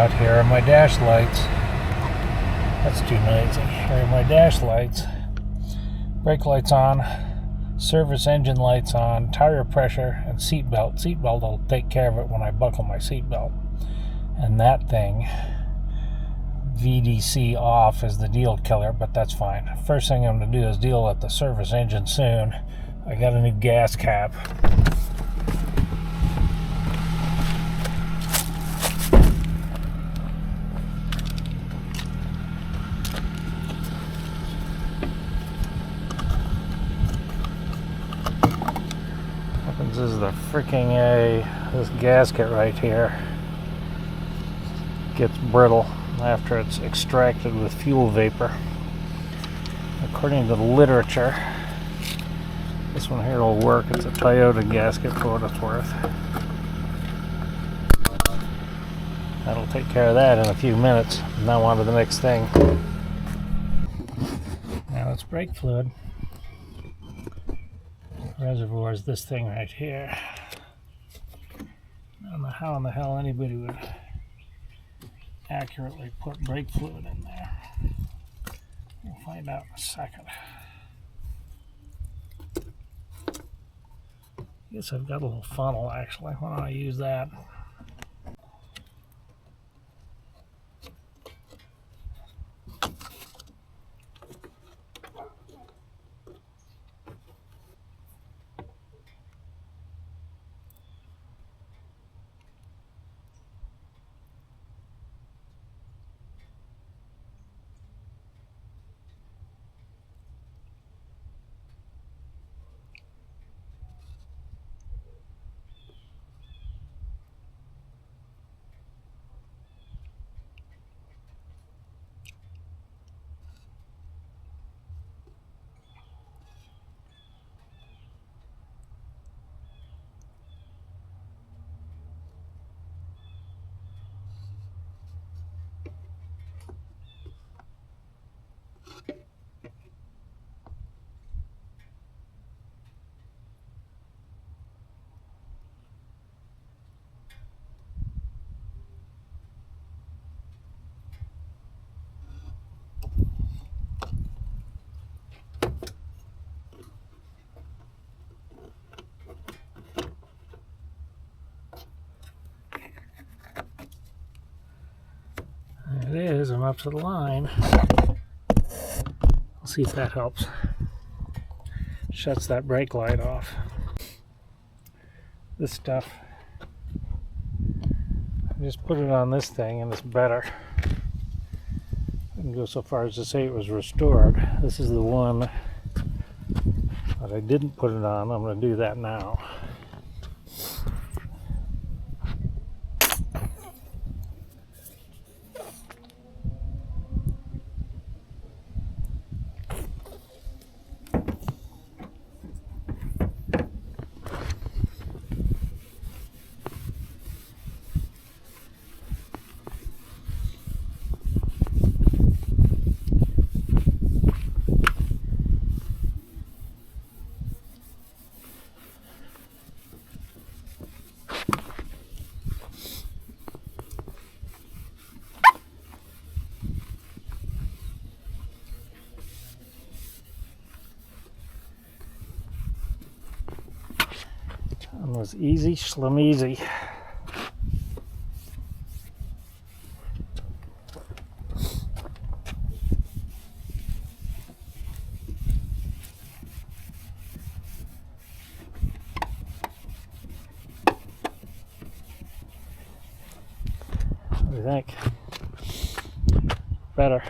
out here are my dash lights. That's too noisy. Here are my dash lights. Brake lights on. Service engine lights on. Tire pressure and seat belt. Seat belt will take care of it when I buckle my seat belt. And that thing, VDC off, is the deal killer, but that's fine. First thing I'm going to do is deal with the service engine soon. I got a new gas cap. This is the freaking this gasket right here gets brittle after it's extracted with fuel vapor. According to the literature, this one here will work. It's a Toyota gasket for what it's worth. That'll take care of that in a few minutes. Now on to the next thing. Now it's brake fluid. Reservoir is this thing right here. I don't know how in the hell anybody would accurately put brake fluid in there. We'll find out in a second. I guess I've got a little funnel actually. Why don't I use that? There it is. I'm up to the line. I'll see if that helps. Shuts that brake light off. This stuff, I just put it on this thing and it's better. I can go so far as to say it was restored. This is the one that I didn't put it on. I'm going to do that now. It was easy, schlemeasy. What do you think? Better.